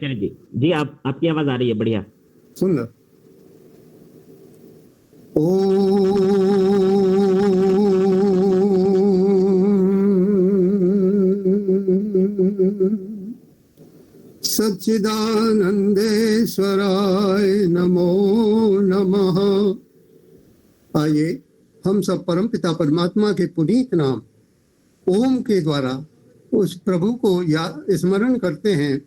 चलिए जी। जी, आप आपकी आवाज आ रही है, बढ़िया। सुन लो। ओ सच्चिदानंदेश्वराय नमो नमः। आइए हम सब परम पिता परमात्मा के पुनीत नाम ओम के द्वारा उस प्रभु को स्मरण करते हैं,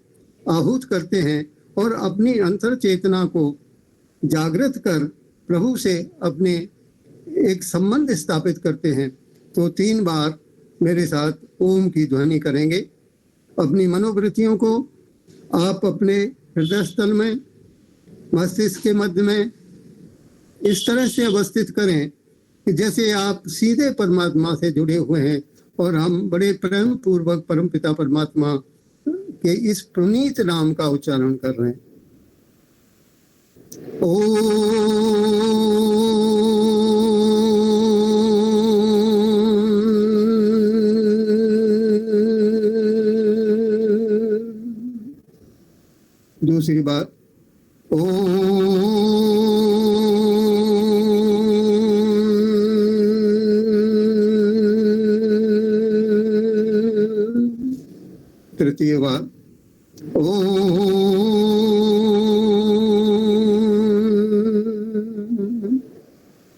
आहूत करते हैं और अपनी अंतर चेतना को जागृत कर प्रभु से अपने एक संबंध स्थापित करते हैं। तो 3 बार मेरे साथ ओम की ध्वनि करेंगे। अपनी मनोवृत्तियों को आप अपने हृदय स्थल में, मस्तिष्क के मध्य में इस तरह से अवस्थित करें कि जैसे आप सीधे परमात्मा से जुड़े हुए हैं और हम बड़े प्रेम पूर्वक परम पिता परमात्मा के इस पुनीत नाम का उच्चारण कर रहे हैं। दूसरी बात तृतीय बात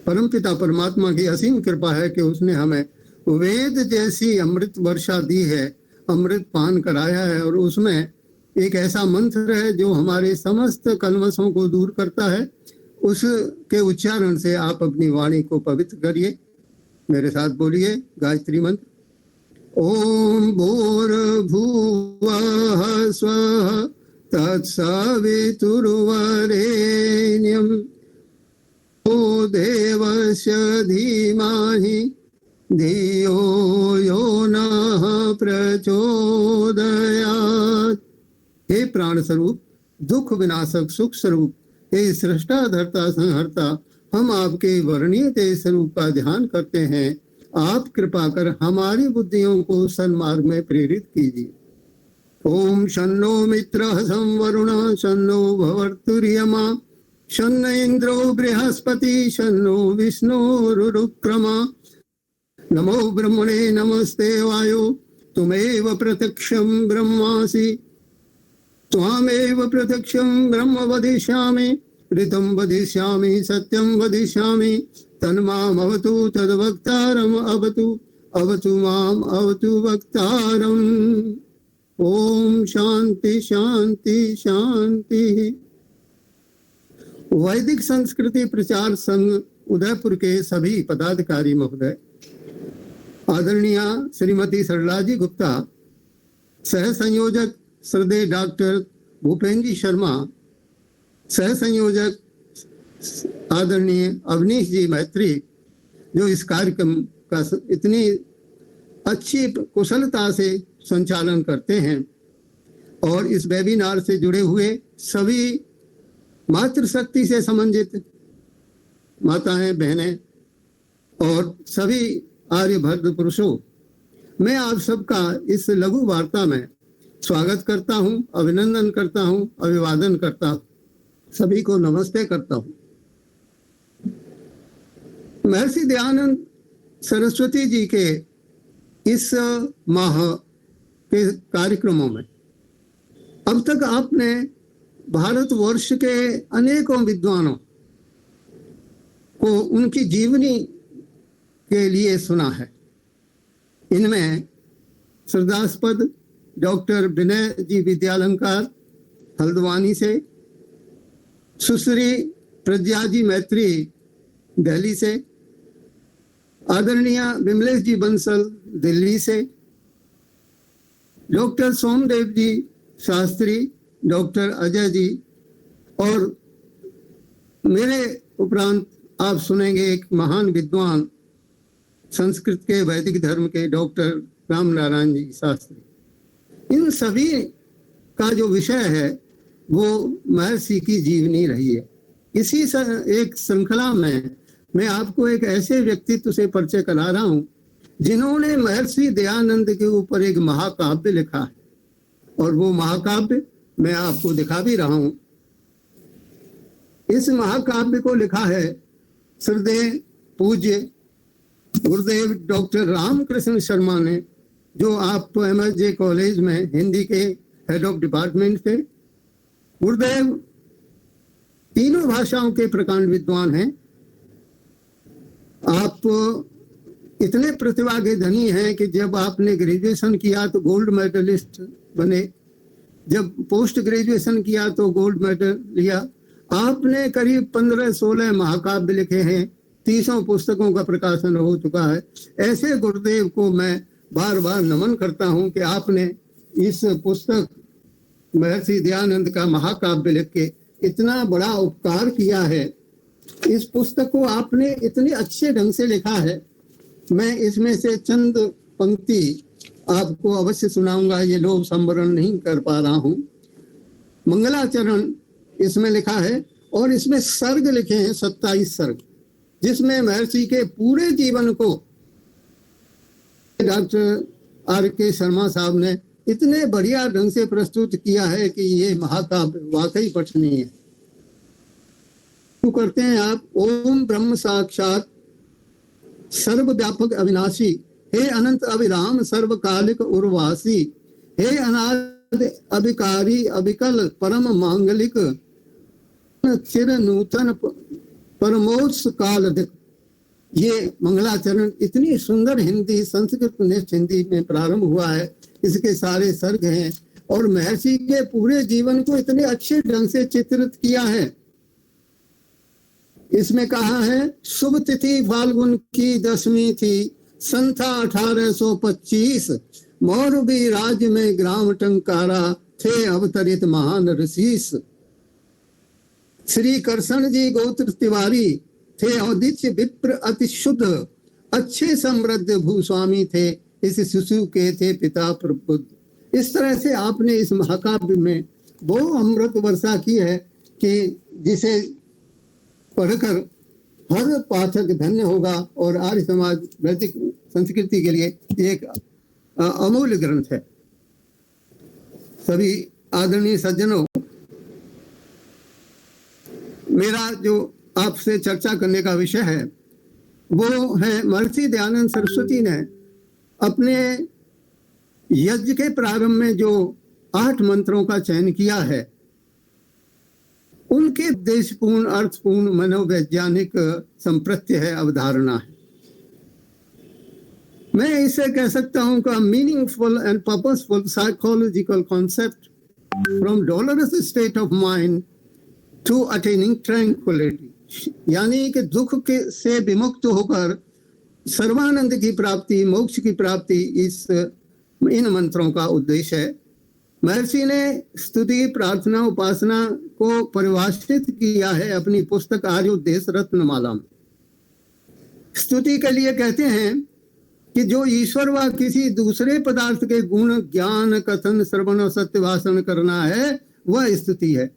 परमपिता परमात्मा की असीम कृपा है कि उसने हमें वेद जैसी अमृत वर्षा दी है, अमृत पान कराया है और उसमें एक ऐसा मंत्र है जो हमारे समस्त कलमशों को दूर करता है। उसके उच्चारण से आप अपनी वाणी को पवित्र करिए। मेरे साथ बोलिए गायत्री मंत्र। ओम भूर्भुवः स्वः तत्सवितुर्वरेण्यं ओ देवस्य धीमहि धियो यो नः प्रचोदयात्। हे प्राण स्वरूप, दुख विनाशक सुख स्वरूप, हे सृष्टा धर्ता संहर्ता, हम आपके वर्णीय तेज स्वरूप का ध्यान करते हैं। आप कृपा कर हमारी बुद्धियों को सन्मार्ग में प्रेरित कीजिए। ओम शन्नो मित्रः संवरुणः शन्नो भवर्तुर्यमा शन्न इंद्रो बृहस्पति शन्नो विष्णुरुरुक्रमा। नमो ब्रह्मणे नमस्ते वायो तुमेव प्रत्यक्षं ब्रह्मासि त्वामेव प्रत्यक्षं ब्रह्म वदिष्यामि ऋतं वदिष्यामि सत्यं वदिष्यामि तन्माम अवतु तद्वक्तारम् अवतु अवतु माम अवतु वक्तारम्। ओम शांति शांति शांति। वैदिक संस्कृति प्रचार संघ उदयपुर के सभी पदाधिकारी महोदय, आदरणीय श्रीमती सरलाजी गुप्ता, सह संयोजक श्रद्धेय डॉक्टर भूपेन्द्र जी शर्मा, सह संयोजक आदरणीय अवनीश जी मैत्री, जो इस कार्यक्रम का इतनी अच्छी कुशलता से संचालन करते हैं, और इस वेबिनार से जुड़े हुए सभी मातृशक्ति से संबंधित माताएं, बहनें और सभी आर्यभद्र पुरुषों, मैं आप सबका इस लघु वार्ता में स्वागत करता हूं, अभिनंदन करता हूं, अभिवादन करता हूं, सभी को नमस्ते करता हूं। महर्षि दयानंद सरस्वती जी के इस माह के कार्यक्रमों में अब तक आपने भारतवर्ष के अनेकों विद्वानों को उनकी जीवनी के लिए सुना है। इनमें श्रद्धास्पद डॉक्टर विनय जी विद्यालंकार हल्द्वानी से, सुश्री प्रज्ञा जी मैत्री दिल्ली से, आदरणीय विमलेश जी बंसल दिल्ली से, डॉक्टर सोमदेव जी शास्त्री, डॉक्टर अजय जी, और मेरे उपरांत आप सुनेंगे एक महान विद्वान संस्कृत के वैदिक धर्म के डॉक्टर राम नारायण जी शास्त्री। इन सभी का जो विषय है वो महर्षि की जीवनी रही है। इसी एक श्रृंखला में मैं आपको एक ऐसे व्यक्तित्व से परिचय करा रहा हूं जिन्होंने महर्षि दयानंद के ऊपर एक महाकाव्य लिखा है, और वो महाकाव्य मैं आपको दिखा भी रहा हूं। इस महाकाव्य को लिखा है श्रद्धेय पूज्य गुरुदेव डॉक्टर रामकृष्ण शर्मा ने, जो आप MSJ कॉलेज में हिंदी के हेड ऑफ डिपार्टमेंट थे। गुरुदेव तीनों भाषाओं के प्रकांड विद्वान हैं। आप इतने प्रतिभा के धनी हैं कि जब आपने ग्रेजुएशन किया तो गोल्ड मेडलिस्ट बने, जब पोस्ट ग्रेजुएशन किया तो गोल्ड मेडल लिया। आपने करीब 15-16 महाकाव्य लिखे हैं, 30 पुस्तकों का प्रकाशन हो चुका है। ऐसे गुरुदेव को मैं बार बार नमन करता हूं कि आपने इस पुस्तक महर्षि दयानंद का महाकाव्य लिख के इतना बड़ा उपकार किया है। इस पुस्तक को आपने इतने अच्छे ढंग से लिखा है। मैं इसमें से चंद पंक्ति आपको अवश्य सुनाऊंगा, ये लोभ संवरण नहीं कर पा रहा हूं। मंगलाचरण इसमें लिखा है और इसमें सर्ग लिखे हैं 27 सर्ग, जिसमें महर्षि के पूरे जीवन को डॉक्टर RK शर्मा साहब ने इतने बढ़िया ढंग से प्रस्तुत किया है कि ये महाकाव्य वाकई पठनीय है। तो करते हैं आप। ओम ब्रह्म साक्षात सर्वव्यापक अविनाशी, हे अनंत अविराम सर्वकालिक उर्वासी, हे अनादि अभिकारी अविकल परम मांगलिक, चिर नूतन परमोत्स काल। ये मंगलाचरण इतनी सुंदर हिंदी, संस्कृत निष्ठ हिंदी में प्रारंभ हुआ है। इसके सारे सर्ग हैं और महर्षि के पूरे जीवन को इतने अच्छे ढंग से चित्रित किया है। इसमें कहा है, शुभ तिथि फाल्गुन की 10वीं थी, सन था 1825, मौरवी राज्य में ग्राम टंकारा, थे अवतरित महान ऋषिस। श्री कृष्ण जी गोत्र तिवारी थे, औदित्य विप्र अति शुद्ध, अच्छे समृद्ध भूस्वामी थे, इस शिशु के थे पिता प्रबुद्ध। इस तरह से आपने इस महाकाव्य में वो अमृत वर्षा की है कि जिसे पढ़कर हर पाठक धन्य होगा और आर्य समाज वैदिक संस्कृति के लिए एक अमूल्य ग्रंथ है। सभी आदरणीय सज्जनों, मेरा जो आपसे चर्चा करने का विषय है वो है महर्षि दयानंद सरस्वती ने अपने यज्ञ के प्रारंभ में जो 8 मंत्रों का चयन किया है, उनके उद्देश्यपूर्ण अर्थपूर्ण मनोवैज्ञानिक संप्रत्य है, अवधारणा है। मैं इसे कह सकता हूं कि meaningful and purposeful psychological concept from dolorous state of mind to attaining tranquility, यानी कि दुख के से विमुक्त होकर सर्वानंद की प्राप्ति, मोक्ष की प्राप्ति, इन मंत्रों का उद्देश्य है। महर्षि ने स्तुति, प्रार्थना, उपासना को परिभाषित किया है अपनी पुस्तक आर्योद्देश रत्नमाला में। स्तुति के लिए कहते हैं कि जो ईश्वर व किसी दूसरे पदार्थ के गुण, ज्ञान, कथन, श्रवण और सत्य भाषण करना है, वह स्तुति है।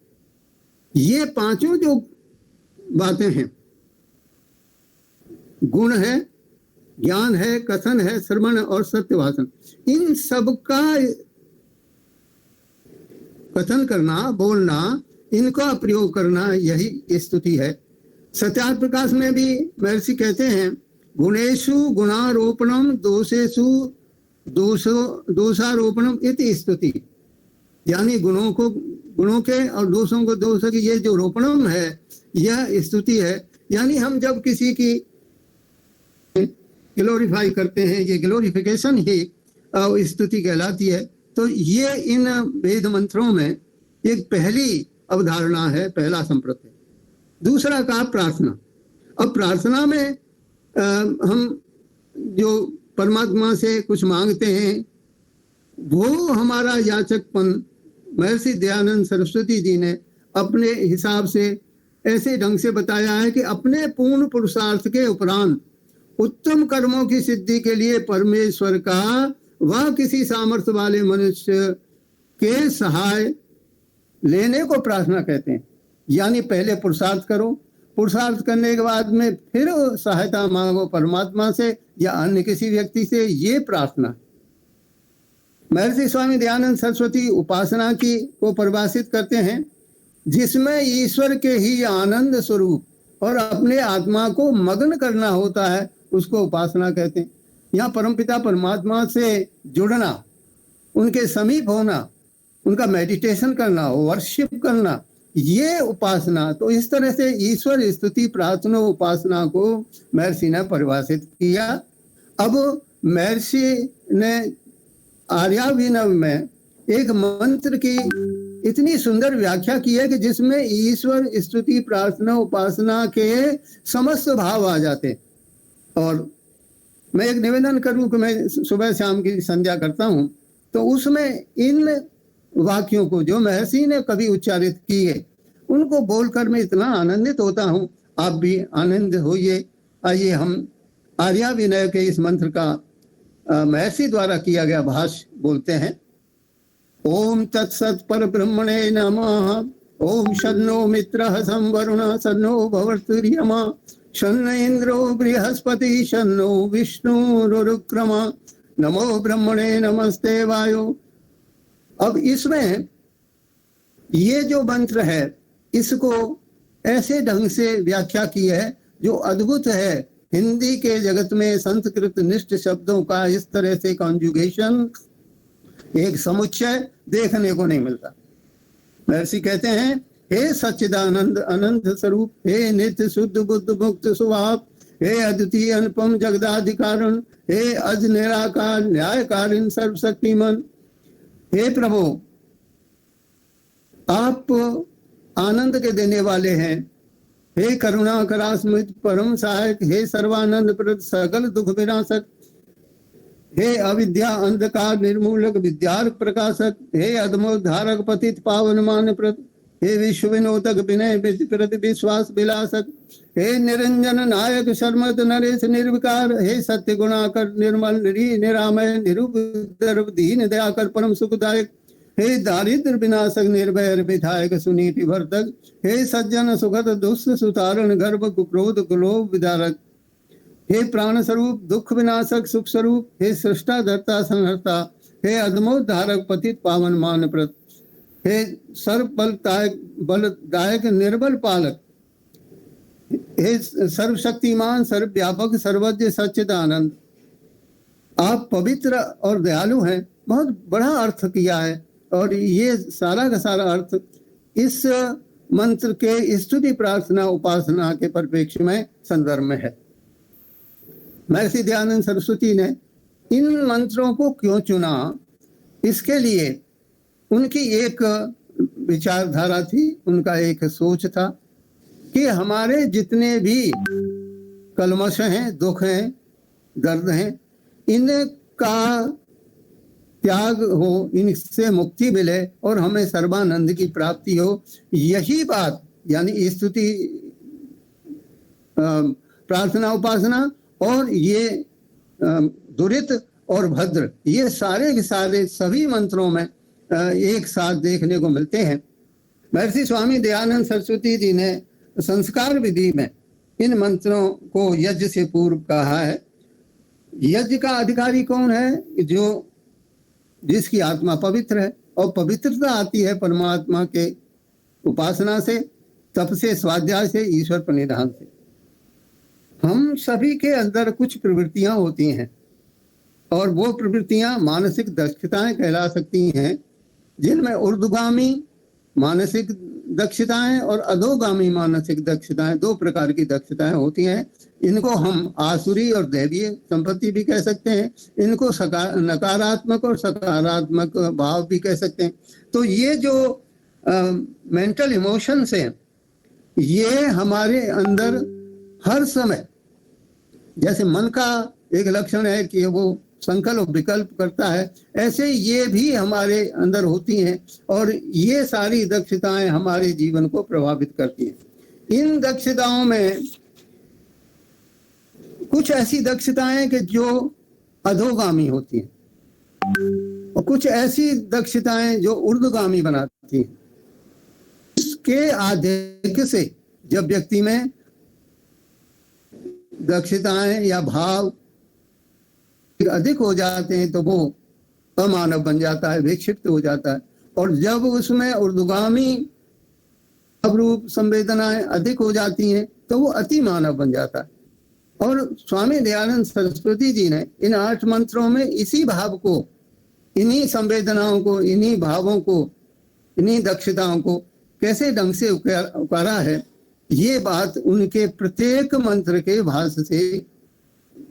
ये पांचों जो बातें हैं, गुण है, ज्ञान है, कथन है, श्रवण और सत्य भाषण, इन सब का कथन करना, बोलना, इनका प्रयोग करना, यही स्तुति है। सत्यार्थ प्रकाश में भी महर्षि कहते हैं, गुणेषु गुणारोपणम दोषेषु दोषारोपणम इति स्तुति, यानी गुणों के और दोषों को दोष की ये जो रोपणम है, यह स्तुति है। यानी हम जब किसी की ग्लोरीफाई करते हैं, ये ग्लोरिफिकेशन ही स्तुति कहलाती है। तो ये इन वेद मंत्रों में एक पहली अवधारणा है, पहला संप्रत्य। दूसरा कहा प्रार्थना। अब प्रार्थना में हम जो परमात्मा से कुछ मांगते हैं, वो हमारा याचकपन महर्षि दयानंद सरस्वती जी ने अपने हिसाब से ऐसे ढंग से बताया है कि अपने पूर्ण पुरुषार्थ के उपरांत उत्तम कर्मों की सिद्धि के लिए परमेश्वर का वह किसी सामर्थ्य वाले मनुष्य के सहाय लेने को प्रार्थना कहते हैं। यानी पहले पुरुषार्थ करो, पुरुषार्थ करने के बाद में फिर सहायता मांगो परमात्मा से या अन्य किसी व्यक्ति से, ये प्रार्थना। महर्षि स्वामी दयानंद सरस्वती उपासना की को परिभाषित करते हैं, जिसमें ईश्वर के ही आनंद स्वरूप और अपने आत्मा को मग्न करना होता है, उसको उपासना कहते हैं। यहाँ परमपिता परमात्मा से जुड़ना, उनके समीप होना, उनका मेडिटेशन करना, वर्शिप करना, ये उपासना। तो इस तरह से ईश्वर स्तुति प्रार्थना उपासना को महर्षि ने परिभाषित किया। अब महर्षि ने आर्याभिनव में एक मंत्र की इतनी सुंदर व्याख्या की है कि जिसमें ईश्वर स्तुति प्रार्थना उपासना के समस्त भाव आ जाते। और मैं एक निवेदन करूं कि मैं सुबह शाम की संध्या करता हूं, तो उसमें इन वाक्यों को जो महर्षि ने कभी उच्चारित किए, उनको बोलकर मैं इतना आनंदित होता हूं। आप भी आनंद होइए। आइए हम आर्याभिनय के इस मंत्र का महर्षि द्वारा किया गया भाष्य बोलते हैं। ओम तत्सत् परब्रह्मणे नमः। ओम शन्नो मित्रः संवरुणः सन्नो भवतुर्यमा शन्न इंद्रो बृहस्पति शन्नो विष्णुरुक्रमा नमो ब्रह्मणे नमस्ते वायो। अब इसमें ये जो मंत्र है, इसको ऐसे ढंग से व्याख्या की है जो अद्भुत है। हिंदी के जगत में संस्कृत निष्ठ शब्दों का इस तरह से कॉन्जुगेशन, एक समुच्चय देखने को नहीं मिलता। महर्षि कहते हैं, हे सच्चिदानंद अनंत स्वरूप, हे नित्य शुद्ध बुद्ध मुक्त स्वभाव, हे अद्वितीय अनुपम जगदाधिकारण, हे अज निराकार न्यायकारिण सर्वशक्तिमान। हे प्रभु, आप आनंद के देने वाले हैं। हे करुणा करास्मित परम सहायक, हे सर्वानंद प्रद सकल दुख विनाशक, हे अविद्या अंधकार निर्मूलक विद्यार्क प्रकाशक, हे अधमोद्धारक पतित पावन मान प्रद, हे विश्व विनोदक विनय प्रति विश्वास विलासक, हे निरंजन नायक शर्मत नरेश निर्विकार, हे सत्य गुणाकर निर्मल निरामय निरूप दीन दयाकर परम सुखदायक, हे दारिद्र विनाशक निर्भय विधायक सुनीति भर्तक, हे सज्जन सुखद दुष्ट सुतारण गर्भ क्रोध लोभ विदारक, हे प्राण स्वरूप दुख विनाशक सुख स्वरूप, हे सृष्टा धर्ता संहर्ता, हे अधमोद्धारक पतित पावन मान प्रद, हे सर्व बलदायक निर्बल पालक, हे सर्वशक्तिमान सर्वव्यापक सर्वज्ञ सच्चिदानंद। आप पवित्र और दयालु हैं। बहुत बड़ा अर्थ किया है, और ये सारा का सारा अर्थ इस मंत्र के स्तुति प्रार्थना उपासना के परिप्रेक्ष्य में संदर्भ में है। महर्षि दयानंद सरस्वती ने इन मंत्रों को क्यों चुना, इसके लिए उनकी एक विचारधारा थी, उनका एक सोच था कि हमारे जितने भी कलमश हैं, दुख हैं, दर्द हैं, इनका त्याग हो, इनसे मुक्ति मिले और हमें सर्वानंद की प्राप्ति हो। यही बात यानी स्तुति प्रार्थना उपासना और ये दुरित और भद्र, ये सारे के सारे सभी मंत्रों में एक साथ देखने को मिलते हैं। महर्षि स्वामी दयानंद सरस्वती जी ने संस्कार विधि में इन मंत्रों को यज्ञ से पूर्व कहा है। यज्ञ का अधिकारी कौन है? जो जिसकी आत्मा पवित्र है, और पवित्रता आती है परमात्मा के उपासना से, तप से, स्वाध्याय से, ईश्वर प्रणिधान से। हम सभी के अंदर कुछ प्रवृत्तियां होती हैं, और वो प्रवृत्तियां मानसिक दक्षताएं कहला सकती हैं, जिनमें ऊर्ध्वगामी मानसिक दक्षताएं और अधोगामी मानसिक दक्षताएं, दो प्रकार की दक्षताएं होती हैं। इनको हम आसुरी और दैवीय संपत्ति भी कह सकते हैं, इनको नकारात्मक और सकारात्मक भाव भी कह सकते हैं। तो ये जो मेंटल इमोशंस हैं, ये हमारे अंदर हर समय, जैसे मन का एक लक्षण है कि वो संकल्प विकल्प करता है, ऐसे ये भी हमारे अंदर होती हैं, और ये सारी दक्षताएं हमारे जीवन को प्रभावित करती हैं। इन दक्षताओं में कुछ ऐसी दक्षताएं कि जो अधोगामी होती हैं, और कुछ ऐसी दक्षताएं जो ऊर्ध्वगामी बनाती हैं। इसके आधिक्य से जब व्यक्ति में दक्षताएं या भाव अधिक हो जाते हैं, तो वो अमानव बन जाता है, विक्षिप्त हो जाता है। और जब उसमें ऊर्ध्वगामी अवरूप संवेदनाएं अधिक हो जाती हैं तो वो अति मानव बन जाता है। और स्वामी दयानंद सरस्वती जी ने इन 8 मंत्रों में इसी भाव को, इन्हीं संवेदनाओं को, इन्हीं भावों को, इन्हीं दक्षताओं को कैसे ढंग से उकारा है, ये बात उनके प्रत्येक मंत्र के भाष्य से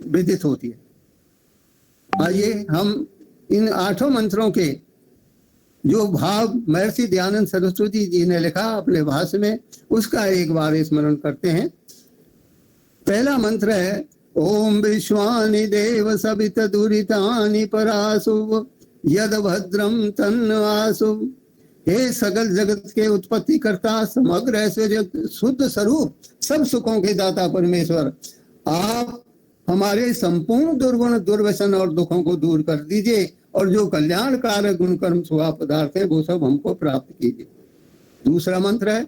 विदित होती है। आइए हम इन 8 मंत्रों के जो भाव महर्षि दयानंद सरस्वती जी ने लिखा अपने भाष्य में, उसका एक बार स्मरण करते हैं। पहला मंत्र है ओम विश्वानि देव सवित दुरितानि परासु यद भद्रम तन्न आसु। हे सकल जगत के उत्पत्ति करता, समग्र ऐश्वर्य, शुद्ध स्वरूप, सब सुखों के दाता परमेश्वर, आप हमारे संपूर्ण दुर्गुण, दुर्व्यसन और दुखों को दूर कर दीजिए और जो कल्याणकारक गुण कर्म स्वभाव पदार्थ है वो सब हमको प्राप्त कीजिए। दूसरा मंत्र है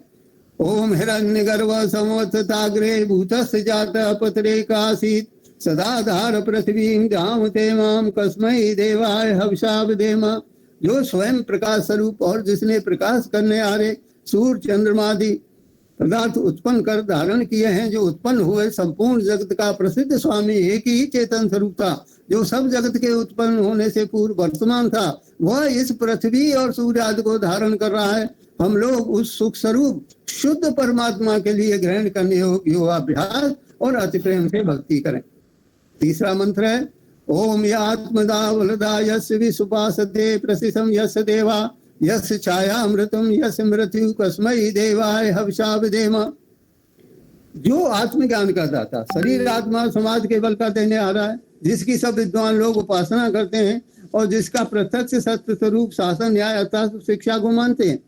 ओम हिरण्य गर्भ संवत्सताग्रे भूतस्य जात अपत्रे कासीत सदाधार पृथ्वी जामते माम कस्मै देवाय हविषा विधेम। जो स्वयं प्रकाश स्वरूप और जिसने प्रकाश करने आ रहे सूर्य चंद्रमादि पदार्थ उत्पन्न कर धारण किए हैं, जो उत्पन्न हुए संपूर्ण जगत का प्रसिद्ध स्वामी, एक ही चेतन स्वरूप था जो सब जगत के उत्पन्न होने से पूर्व वर्तमान था, वह इस पृथ्वी और सूर्य आदि को धारण कर रहा है। हम लोग उस सुख स्वरूप शुद्ध परमात्मा के लिए ग्रहण करने योगाभ्यास और अति प्रेम से भक्ति करें। तीसरा मंत्र है ओम यात्मदा वलदा यस्य विसुपासते प्रसिसम यस्य देवा यस्य छायामृतम यस्य मृत्यु कस्मै देवाय हविषा विधेम। जो आत्मज्ञान का दाता, शरीर आत्मा समाज के बल का देने आ रहा है, जिसकी सब विद्वान लोग उपासना करते हैं और जिसका प्रत्यक्ष सत्य स्वरूप शासन न्याय अर्थात शिक्षा को मानते हैं,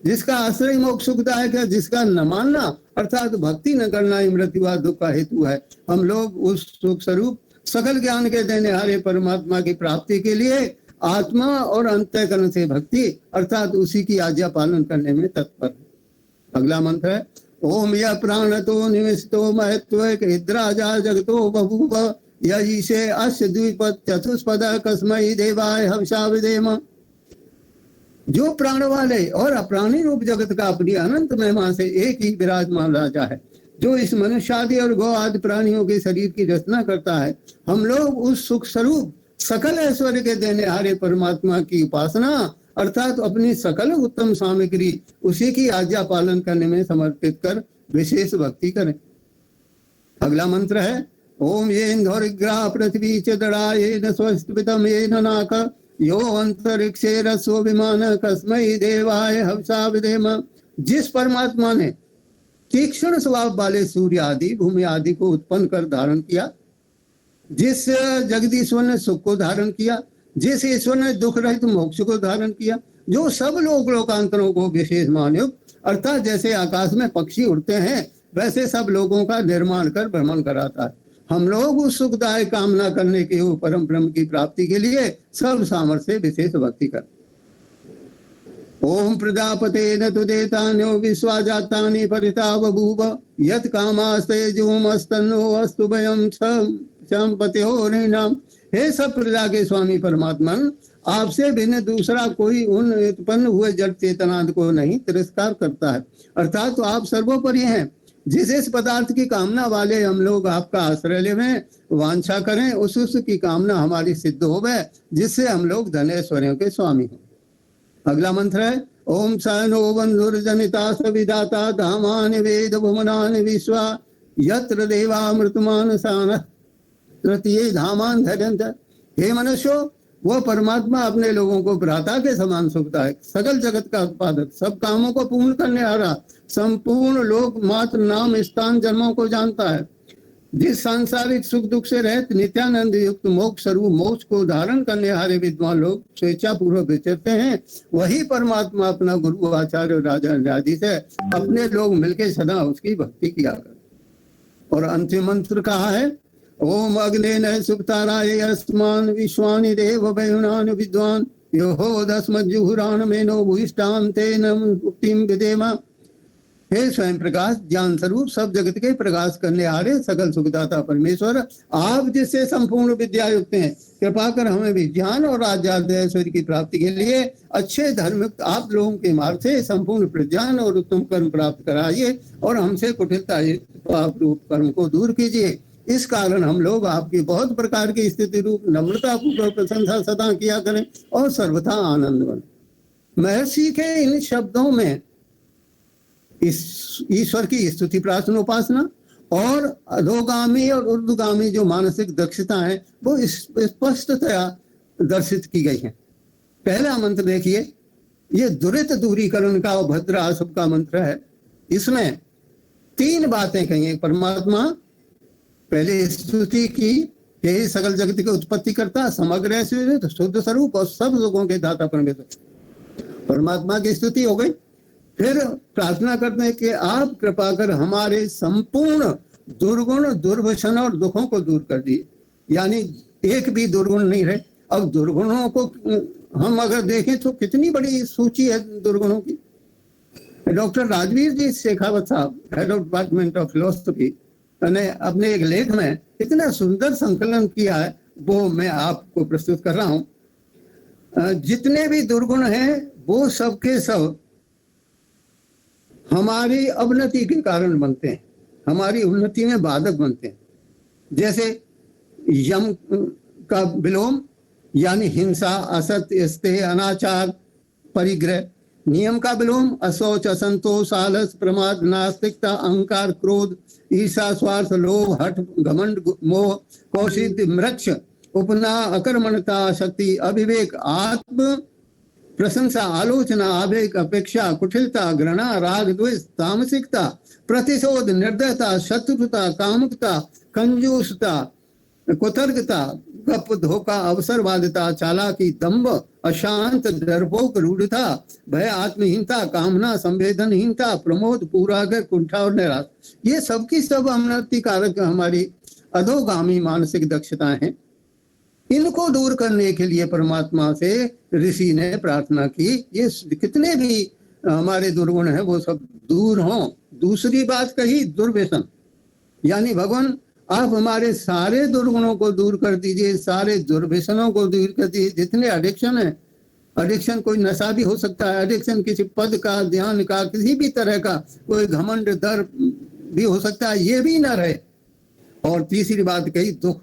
जिसका आश्रय मोक्ष सुखदायक है, जिसका न मानना अर्थात भक्ति न करना ही मृत्यु व दुख का हेतु है। हम लोग उस सुख स्वरूप सकल ज्ञान के देने हारे परमात्मा की प्राप्ति के लिए आत्मा और अंतःकरण से भक्ति अर्थात उसी की आज्ञा पालन करने में तत्पर है। अगला मंत्र है ओम य प्राणतो निविष्टो महत्व हृद्राजा जगतो बभूव यईशे अस्य द्विपद चतुष्पद कस्मै देवाय हविषा विधेम। जो प्राण वाले और अप्राणी रूप जगत का अपनी अनंत महिमा से एक ही विराजमान राजा है, जो इस मनुष्य आदि और गौ आदि प्राणियों के शरीर की रचना करता है। हम लोग उस सुख स्वरूप सकल ऐश्वर्य के देने हारे परमात्मा की उपासना अर्थात अपनी सकल उत्तम सामग्री उसी की आज्ञा पालन करने में समर्पित कर विशेष भक्ति करें। अगला मंत्र है ओम ये इंद्रग्रह पृथ्वी च दड़ा ये न स्वस्तितम ये नाक यो अंतरिक्षे रसो विमान कस्मै देवाय हविषा विधेम। जिस परमात्मा ने तीक्ष्ण स्वभाव वाले सूर्य आदि भूमि आदि को उत्पन्न कर धारण किया, जिस जगदीश्वर ने सुख को धारण किया, जिस ईश्वर ने दुख रहित मोक्ष को धारण किया, जो सब लोकांतरों को विशेष मानयुक्त अर्थात जैसे आकाश में पक्षी उड़ते हैं वैसे सब लोगों का निर्माण कर भ्रमण कराता है। हम लोग उस सुखदायक कामना करने के परम ब्रह्म की प्राप्ति के लिए सब सामर्थ्य से विशेष भक्ति कर। ओम प्रजापते न तुदेतान्यो विश्वाजातानि परिता बभूव यत् कामास्ते जुमस्तन्नो अस्तु भयं संपत्यो नृणाम। हे सब प्रजा के स्वामी परमात्मा, आपसे भिन्न दूसरा कोई उन उत्पन्न हुए जड़ चेतनांत को नहीं तिरस्कार करता है, अर्थात तो आप सर्वोपरि हैं। जिस इस पदार्थ की कामना वाले हम लोग आपका आश्रय लेवें, वांछा करें, उस की कामना हमारी सिद्ध होवे, जिससे हम लोग धनेश्वर्यों के स्वामी हों। अगला मंत्र है ओम सनो बंधुर्जनिता सविदाता धामानि वेद भुवनानि विश्वा यत्र देवामृतमान सान तृतीय धामान धर्यंत। हे मनुष्यो, वह परमात्मा अपने लोगों को भ्राता के समान सुखदायक, सकल जगत का उत्पादक, सब कामों को पूर्ण करने आ रहा, संपूर्ण लोक मात्र नाम स्थान जन्मों को जानता है, जिस सांसारिक सुख दुख से रहित नित्यानंद युक्त मोक्ष स्वरूप मोक्ष को धारण करने हारे विद्वान लोग स्वेच्छा पूर्वक विचरते हैं, वही परमात्मा अपना गुरु आचार्य राजा न्यायाधीश है। अपने लोग मिलकर सदा उसकी भक्ति किया कर। और अंतिम मंत्र कहा है ओम अग्ने सुखताराय अस्मान विश्वानि देव वयुनान विद्वान यो दस्मज्जुहुरान मेनो भूष्टान तेन मुक्तिम विदेमा। हे स्वयं प्रकाश ज्ञान स्वरूप सब जगत के प्रकाश करने आ रहे सकल सुखदाता परमेश्वर, आप जिससे संपूर्ण विद्या युक्त हैं, कृपा कर हमें भी ज्ञान और आध्यात्म ऐश्वर्य की प्राप्ति के लिए अच्छे धर्म आप लोगों के मार्ग से संपूर्ण प्रज्ञान और उत्तम कर्म प्राप्त कराइए और हमसे कुटिलता पाप रूप कर्म को दूर कीजिए। इस कारण हम लोग आपकी बहुत प्रकार की स्थिति रूप नम्रता पूर्वक प्रशंसा सदा किया करें और सर्वथा आनंद बने। महर्षि के इन शब्दों में इस ईश्वर की स्तुति प्रार्थना उपासना और अधोगामी और ऊर्ध्वगामी जो मानसिक दक्षता है वो स्पष्टतया दर्शित की गई है। पहला मंत्र देखिए, ये दुरित दूरीकरण का और भद्र आशुभ का मंत्र है। इसमें 3 बातें कही है। परमात्मा पहले स्तुति की, यही सकल जगत की उत्पत्ति करता, समग्र ऐश्वर्य शुद्ध स्वरूप और सब लोगों के दाता परमेश्वर, परमात्मा की स्तुति हो गई। फिर प्रार्थना करते हैं कि आप कृपा कर हमारे संपूर्ण दुर्गुण दुर्व्यसन और दुखों को दूर कर दिए, यानी एक भी दुर्गुण नहीं रहे। अब दुर्गुणों को हम अगर देखें तो कितनी बड़ी सूची है दुर्गुणों की। डॉक्टर राजवीर जी शेखावत साहब, head of department of philosophy, ने अपने एक लेख में इतना सुंदर संकलन किया है, वो मैं आपको प्रस्तुत कर रहा हूं। जितने भी दुर्गुण हैं वो सबके सब हमारी अवनति के कारण बनते हैं, हमारी उन्नति में बाधक बनते हैं। जैसे यम का विलोम यानी हिंसा, असत्य, स्तेह, अनाचार, परिग्रह। नियम का विलोम अशौच, असंतोष, आलस, प्रमाद, नास्तिकता, अहंकार, क्रोध, ईर्षा, स्वार्थ, लोभ, हठ, घमंड, मोह, कौशिक, मृक्ष, उपना, अकर्मणता, शक्ति, अविवेक, आत्म प्रशंसा, आलोचना, आवेग, अपेक्षा, कुटिलता, घृणा, राग, द्वेष, तामसिकता, प्रतिशोध, निर्दयता, शत्रुता, कामुकता, कंजूसता, कुतर्कता, गप, धोखा, अवसरवादिता, चालाकी, दंभ, अशांत, डरपोक, रूढ़ता, भय, आत्महीनता, कामना, संवेदनहीनता, प्रमोद, पूराग्रह, कुंठा और निराश। ये सबकी सब अवनति कारक हमारी अधोगामी मानसिक दक्षताएं हैं। इनको दूर करने के लिए परमात्मा से ऋषि ने प्रार्थना की, ये कितने भी हमारे दुर्गुण हैं वो सब दूर हों। दूसरी बात कही दुर्व्यसन, यानी भगवान आप हमारे सारे दुर्गुणों को दूर कर दीजिए, सारे दुर्व्यसनों को दूर कर दीजिए। जितने एडिक्शन है, एडिक्शन कोई नशा भी हो सकता है, एडिक्शन किसी पद का, ध्यान का, किसी भी तरह का, कोई घमंड, डर भी हो सकता है, ये भी ना रहे। और तीसरी बात कही दुख।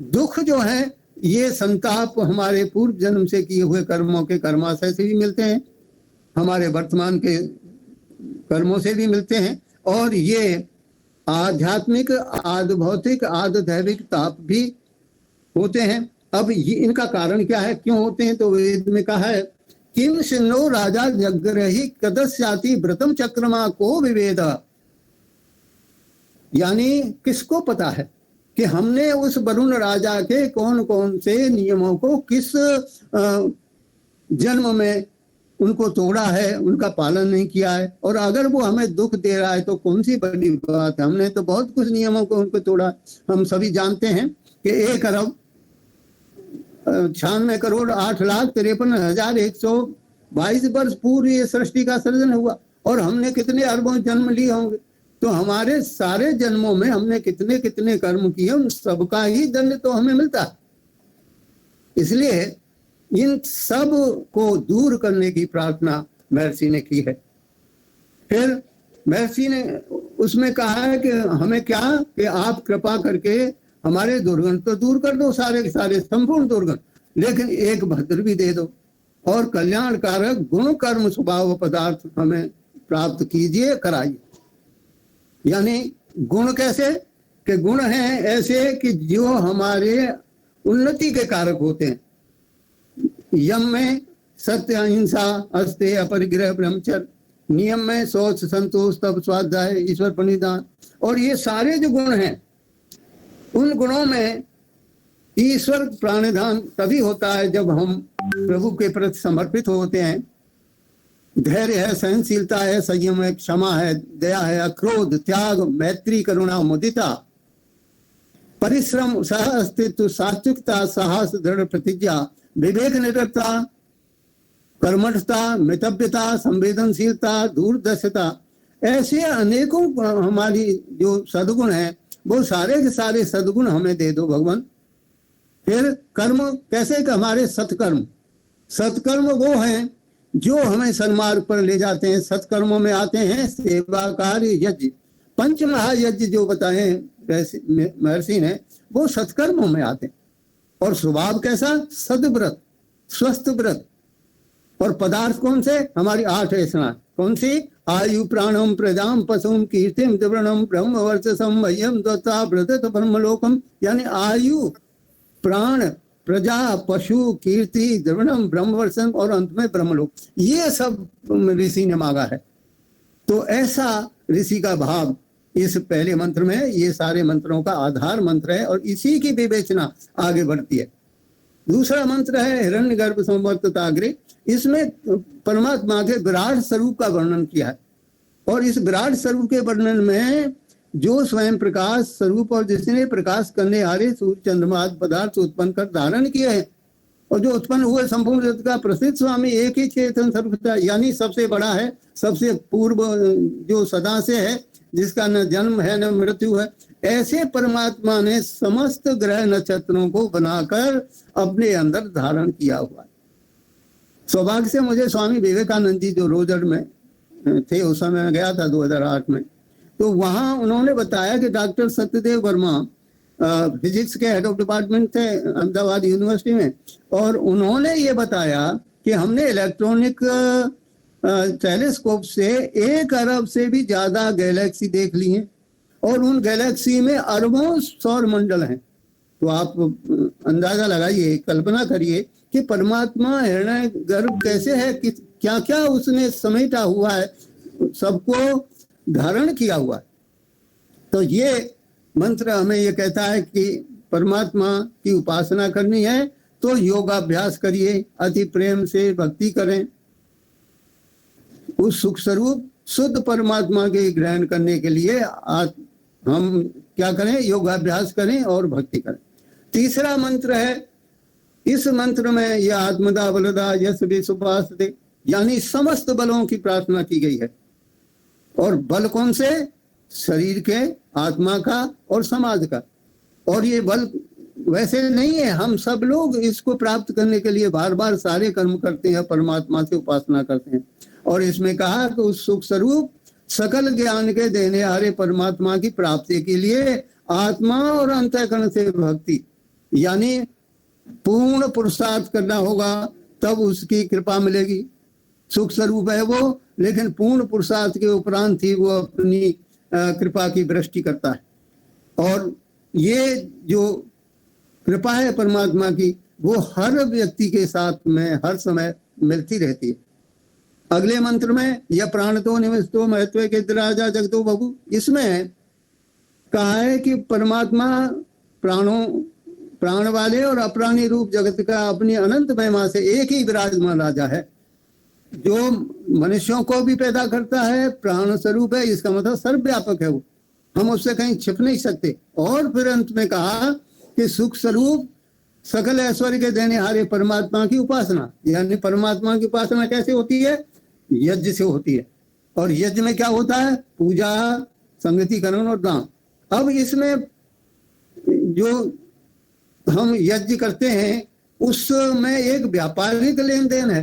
दुख जो है ये संताप हमारे पूर्व जन्म से किए हुए कर्मों के कर्माशय से भी मिलते हैं, हमारे वर्तमान के कर्मों से भी मिलते हैं, और ये आध्यात्मिक, आद भौतिक, आद दैविक ताप भी होते हैं। अब ये इनका कारण क्या है, क्यों होते हैं? तो वेद में कहा है किम सिन्नो राजा जग्रही कदस्याति व्रतम चक्रमा को विवेद, यानी किसको पता है कि हमने उस वरुण राजा के कौन कौन से नियमों को किस जन्म में उनको तोड़ा है, उनका पालन नहीं किया है, और अगर वो हमें दुख दे रहा है तो कौन सी बड़ी बात है। हमने तो बहुत कुछ नियमों को उनको तोड़ा। हम सभी जानते हैं कि 1 अरब 96 करोड़ 8,53,122 वर्ष पूर्व ये सृष्टि का सृजन हुआ, और हमने कितने अरबों जन्म लिए होंगे। तो हमारे सारे जन्मों में हमने कितने कितने कर्म किए, उन सबका ही दंड तो हमें मिलता है। इसलिए इन सब को दूर करने की प्रार्थना महर्षि ने की है। फिर महर्षि ने उसमें कहा है कि हमें क्या, कि आप कृपा करके हमारे दुर्गुण तो दूर कर दो, सारे के सारे संपूर्ण दुर्गुण, लेकिन एक भद्र भी दे दो, और कल्याणकारक गुण कर्म स्वभाव पदार्थ हमें प्राप्त कीजिए, कराइए। यानी गुण कैसे, कि गुण हैं ऐसे कि जो हमारे उन्नति के कारक होते हैं। यम में सत्य, अहिंसा, अस्तेय, अपरिग्रह, ब्रह्मचर्य। नियम में शौच, संतोष, तप, स्वाध्याय, ईश्वर प्रणिधान। और ये सारे जो गुण हैं, उन गुणों में ईश्वर प्राणिधान तभी होता है जब हम प्रभु के प्रति समर्पित होते हैं। धैर्य है, सहनशीलता है, संयम है, क्षमा है, दया है, अक्रोध, त्याग, मैत्री, करुणा, मुदिता, परिश्रम, सह अस्तित्व, सात्विकता, साहस, दृढ़ प्रतिज्ञा, विवेक, निडरता, कर्मठता, मितव्यता, संवेदनशीलता, दूरदर्शिता, ऐसे अनेकों हमारी जो सद्गुण है वो सारे के सारे सद्गुण हमें दे दो भगवान। फिर कर्म कैसे कि हमारे सत्कर्म, सत्कर्म वो हैं जो हमें सन्मार्ग पर ले जाते हैं। सत्कर्मों में आते हैं सेवा कार्य यज्ञ, पंच महायज्ञ जो बताए महर्षि ने वो सत्कर्मों में आते हैं। और स्वभाव कैसा, सदव्रत, स्वस्थ व्रत। और पदार्थ कौन से, हमारी 8 ऐसा कौन सी, आयु प्राणम प्रजाम पशुम कीर्तिम द्रवणम ब्रह्म वर्चसम वयम दत्ता व्रत ब्रह्मलोकम। यानी आयु, प्राण, प्रजा, पशु, कीर्ति, द्रवणम, ब्रह्मवर्षम और अंत में ब्रह्मलोक, ये सब ऋषि ने मांगा है। तो ऐसा ऋषि का भाव इस पहले मंत्र में, ये सारे मंत्रों का आधार मंत्र है और इसी की विवेचना आगे बढ़ती है। दूसरा मंत्र है हिरण्यगर्भ संवर्तताग्रे। इसमें परमात्मा के विराट स्वरूप का वर्णन किया है और इस विराट स्वरूप के वर्णन में जो स्वयं प्रकाश स्वरूप और जिसने प्रकाश करने हारे सूर्य चंद्रमा आदि पदार्थ उत्पन्न कर धारण किए हैं और जो उत्पन्न हुए संपूर्ण जगत का प्रसिद्ध स्वामी एक ही चेतन सर्वथा, यानी सबसे बड़ा है, सबसे पूर्व जो सदा से है, जिसका न जन्म है न मृत्यु है, ऐसे परमात्मा ने समस्त ग्रह नक्षत्रों को बनाकर अपने अंदर धारण किया हुआ है। सौभाग्य से मुझे स्वामी विवेकानंद जी जो रोजर में थे उस समय मैं गया था 2008 में, तो वहां उन्होंने बताया कि डॉक्टर सत्यदेव वर्मा फिजिक्स के हेड ऑफ डिपार्टमेंट थे अहमदाबाद यूनिवर्सिटी में, और उन्होंने ये बताया कि हमने इलेक्ट्रॉनिक टेलीस्कोप से 1 अरब से भी ज्यादा गैलेक्सी देख ली हैं और उन गैलेक्सी में अरबों सौर मंडल हैं। तो आप अंदाजा लगाइए, कल्पना करिए कि परमात्मा हिरण्य गर्भ कैसे है, कि क्या क्या उसने समेटा हुआ है, सबको धारण किया हुआ है। तो ये मंत्र हमें ये कहता है कि परमात्मा की उपासना करनी है तो योगाभ्यास करिए, अति प्रेम से भक्ति करें, उस सुख स्वरूप शुद्ध परमात्मा के ग्रहण करने के लिए हम क्या करें, योगाभ्यास करें और भक्ति करें। तीसरा मंत्र है, इस मंत्र में यह आत्मदा बलदा यश विश्वासते, यानी समस्त बलों की प्रार्थना की गई है। और बल कौन से, शरीर के, आत्मा का और समाज का। और ये बल वैसे नहीं है, हम सब लोग इसको प्राप्त करने के लिए बार बार सारे कर्म करते हैं, परमात्मा से उपासना करते हैं। और इसमें कहा कि उस सुख स्वरूप सकल ज्ञान के देने हारे परमात्मा की प्राप्ति के लिए आत्मा और अंतःकरण से भक्ति, यानी पूर्ण पुरुषार्थ करना होगा, तब उसकी कृपा मिलेगी। सुख स्वरूप है वो, लेकिन पूर्ण पुरुषार्थ के उपरांत ही वो अपनी कृपा की वृष्टि करता है। और ये जो कृपा है परमात्मा की, वो हर व्यक्ति के साथ में हर समय मिलती रहती है। अगले मंत्र में यह प्राणतो निवस्तो महत्व के राजा जगतो बबू, इसमें कहा है कि परमात्मा प्राण वाले और अप्राणी रूप जगत का अपनी अनंत महिमा से एक ही विराजमान राजा है, जो मनुष्यों को भी पैदा करता है, प्राण स्वरूप है, इसका मतलब सर्वव्यापक है वो, हम उससे कहीं छिप नहीं सकते। और फिर अंत में कहा कि सुख स्वरूप सकल ऐश्वर्य के देने हारे परमात्मा की उपासना, यानी परमात्मा की उपासना कैसे होती है, यज्ञ से होती है। और यज्ञ में क्या होता है, पूजा, संगतिकरण और दान। अब इसमें जो हम यज्ञ करते हैं उसमें एक व्यापारिक लेन देन है,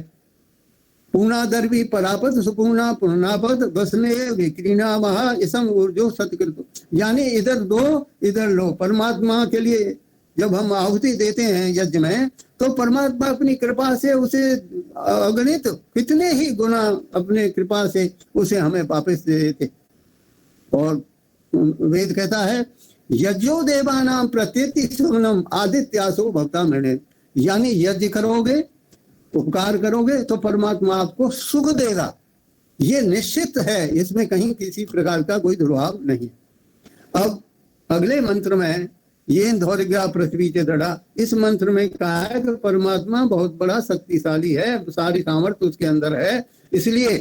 पूर्णादर्वी परापत सुपूर्णा पूर्णापत बसने विक्रीना महा इसम ऊर्जो सत्कृत, यानी इधर दो इधर लो। परमात्मा के लिए जब हम आहुति देते हैं यज्ञ में, तो परमात्मा अपनी कृपा से उसे अगणित कितने ही गुना अपने कृपा से उसे हमें वापस दे देते। और वेद कहता है यज्ञो देवानाम प्रत्येति सुमनम आदित्यासो भक्ता मृणे, यानी यज्ञ करोगे, उपकार करोगे तो परमात्मा आपको सुख देगा, ये निश्चित है, इसमें कहीं किसी प्रकार का कोई दुर्भाव नहीं। अब अगले मंत्र में ये धौर्य पृथ्वी के दड़ा, इस मंत्र में कहा है कि परमात्मा बहुत बड़ा शक्तिशाली है, सारी सामर्थ्य उसके अंदर है, इसलिए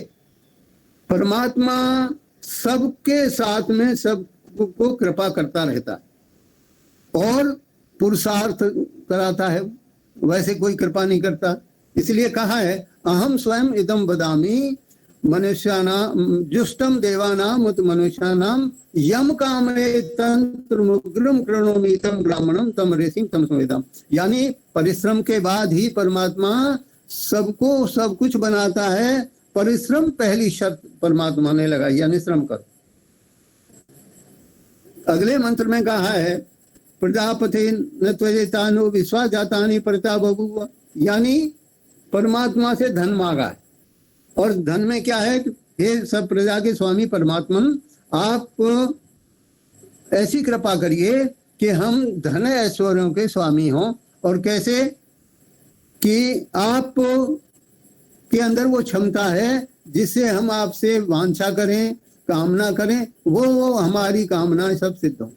परमात्मा सबके साथ में सबको कृपा करता रहता है और पुरुषार्थ कराता है, वैसे कोई कृपा नहीं करता। इसलिए कहा है अहम स्वयं इदम बदामी मनुष्यानां जुष्टम देवानां उत मनुष्यानां यम कामे तंत्र मुग्रम कृणोमि तम ब्राह्मणम तम ऋषिं तम संवेदम। यानी परिश्रम के बाद ही परमात्मा सबको सब कुछ बनाता है। परिश्रम पहली शर्त परमात्मा ने लगाई, यानी श्रम करो। अगले मंत्र में कहा है प्रजापति न त्वजेतानु विश्वास जातानि परता बभूव। यानी परमात्मा से धन मांगा है, और धन में क्या है, हे सब प्रजा के स्वामी परमात्मन, आप ऐसी कृपा करिए कि हम धन ऐश्वर्यों के स्वामी हों। और कैसे कि आप के अंदर वो क्षमता है जिससे हम आपसे वांछा करें, कामना करें, वो हमारी कामनाएं सब सिद्ध हों।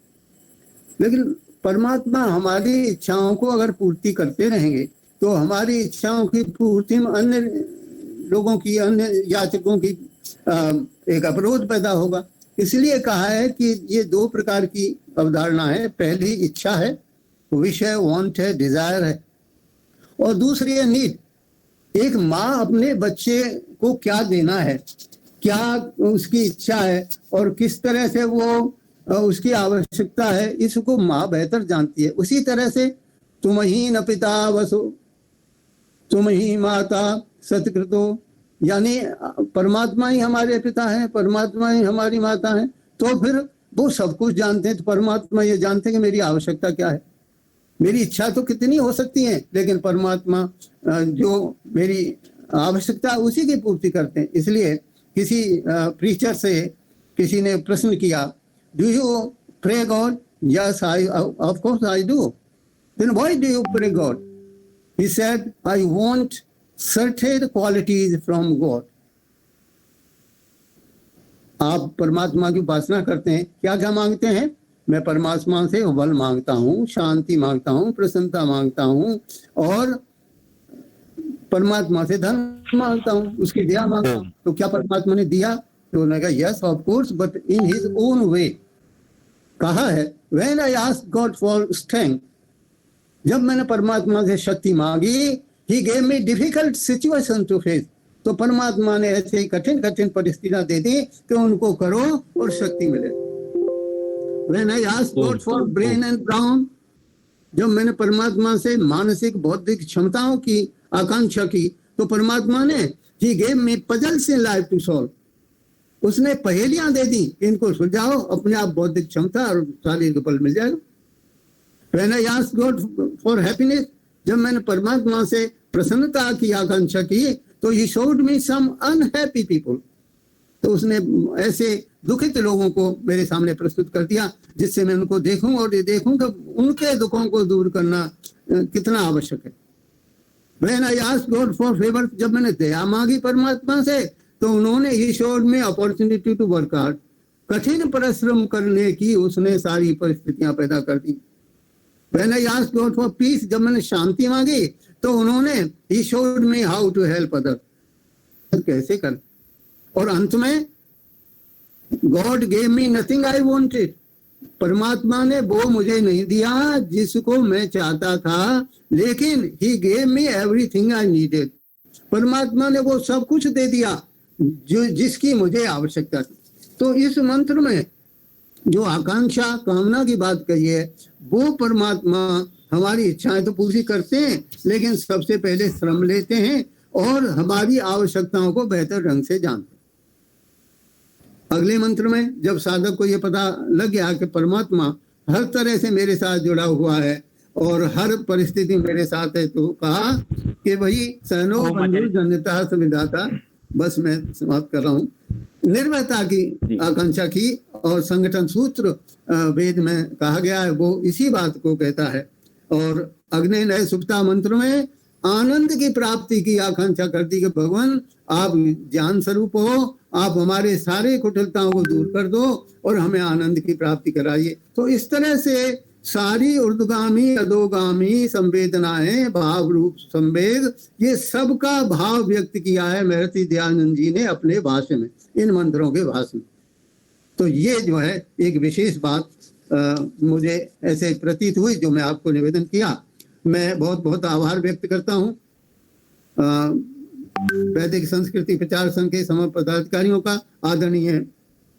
लेकिन परमात्मा हमारी इच्छाओं को अगर पूर्ति करते रहेंगे तो हमारी इच्छाओं की पूर्ति में अन्य लोगों की, अन्य याचकों की एक अवरोध पैदा होगा। इसलिए कहा है कि ये दो प्रकार की अवधारणा है। पहली इच्छा है, विषय, वांट है, डिजायर है, और दूसरी है नीड। एक माँ अपने बच्चे को क्या देना है, क्या उसकी इच्छा है और किस तरह से वो उसकी आवश्यकता है, इसको माँ बेहतर जानती है। उसी तरह से तुम ही न पिता वसु तुम ही माता सत्कृतो, यानी परमात्मा ही हमारे पिता हैं, परमात्मा ही हमारी माता हैं। तो फिर वो सब कुछ जानते हैं। तो परमात्मा ये जानते हैं कि मेरी आवश्यकता क्या है। मेरी इच्छा तो कितनी हो सकती है, लेकिन परमात्मा जो मेरी आवश्यकता उसी की पूर्ति करते हैं। इसलिए किसी प्रीचर से किसी ने प्रश्न किया, do you pray God? Yes, I of course I do. Then why do you pray God? He said, I want certain qualities from God. आप परमात्मा की उपासना करते हैं, क्या क्या मांगते हैं? मैं परमात्मा से बल मांगता हूँ, शांति मांगता हूँ, प्रसन्नता मांगता हूँ, और परमात्मा से धन मांगता हूँ, उसकी दया मांगता हूँ। तो क्या परमात्मा ने दिया? तो उन्होंने कहा yes of course, but in his own way. कहा है when I asked God for strength, जब मैंने परमात्मा से शक्ति मांगी, he gave me difficult situation to face, तो परमात्मा ने ऐसे ही कठिन कठिन परिस्थितियां दे दी कि उनको करो और शक्ति मिले। When I asked God for brain and brown, जब मैंने परमात्मा से मानसिक बौद्धिक क्षमताओं की आकांक्षा की, तो परमात्मा ने he gave me puzzles in life to solve, उसने पहेलियां दे दी, इनको सुलझाओ, अपने आप बौद्धिक क्षमता और शारीरिक बल मिल जाएगा। When I asked God for happiness, जब मैंने परमात्मा से प्रसन्नता की आकांक्षा की, तो he showed me some unhappy people, तो उसने ऐसे दुखित लोगों को मेरे सामने प्रस्तुत कर दिया, जिससे मैं उनको देखूं और ये देखूं कि उनके दुखों को दूर करना कितना आवश्यक है। When I asked God for favor, जब मैंने दया मांगी परमात्मा से, तो उन्होंने he showed me opportunity to work hard, कठिन परिश्रम करने की उसने सारी परिस्थितियां पैदा कर दी। When I asked God for peace, जब मैंने शांति मांगी, तो उन्होंने he showed me how to help others, कैसे कर। और अंत में God gave me nothing I wanted, परमात्मा ने वो मुझे नहीं दिया जिसको मैं चाहता था, लेकिन he gave me everything I needed, परमात्मा ने वो सब कुछ दे दिया जो जिसकी मुझे आवश्यकता थी। तो इस मंत्र में जो आकांक्षा कामना की बात कही है, वो परमात्मा हमारी इच्छाएं तो पूरी करते हैं, लेकिन सबसे पहले श्रम लेते हैं और हमारी आवश्यकताओं को बेहतर ढंग से जानते हैं। अगले मंत्र में जब साधक को ये पता लग गया कि परमात्मा हर तरह से मेरे साथ जुड़ा हुआ है और हर परिस्थिति मेरे साथ है, तो कहा कि वही सहनो बंधु जनता संविधाता। बस मैं समाप्त कर रहा हूँ। निर्भयता की आकांक्षा की, और संगठन सूत्र वेद में कहा गया है, वो इसी बात को कहता है। और अग्नि नए सुप्ता मंत्र में आनंद की प्राप्ति की आकांक्षा करती कि भगवान आप ज्ञान स्वरूप हो, आप हमारे सारे कुटिलताओं को दूर कर दो और हमें आनंद की प्राप्ति कराइए। तो इस तरह से सारी ऊर्ध्वगामी अधोगामी संवेदनाएं, भाव रूप संवेद, ये सबका भाव व्यक्त किया है महर्षि दयानंद जी ने अपने भाष्य में, इन मंत्रों के भाष्य में। तो ये जो है एक विशेष बात मुझे ऐसे प्रतीत हुई, जो मैं आपको निवेदन किया। मैं बहुत बहुत आभार व्यक्त करता हूँ वैदिक संस्कृति प्रचार संघ के समस्त पदाधिकारियों का, आदरणीय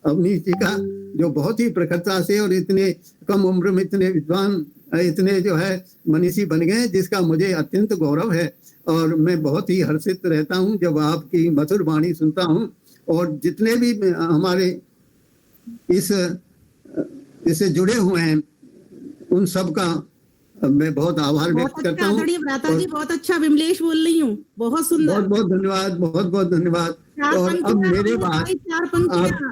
अवनीश जी का, जो बहुत ही प्रखरता से और इतने कम उम्र में इतने विद्वान, इतने जो है मनीषी बन गए, जिसका मुझे अत्यंत गौरव है। और मैं बहुत ही हर्षित रहता हूं जब आपकी मधुर वाणी सुनता हूं। और जितने भी हमारे इससे जुड़े हुए हैं उन सब का मैं बहुत आभार व्यक्त करता हूँ। आदरणीय भ्राता जी, बहुत अच्छा विमलेश बोल रही हूँ, बहुत सुंदर। बहुत बहुत धन्यवाद, बहुत बहुत धन्यवाद। और अब मेरे बाद चार पंक्तियां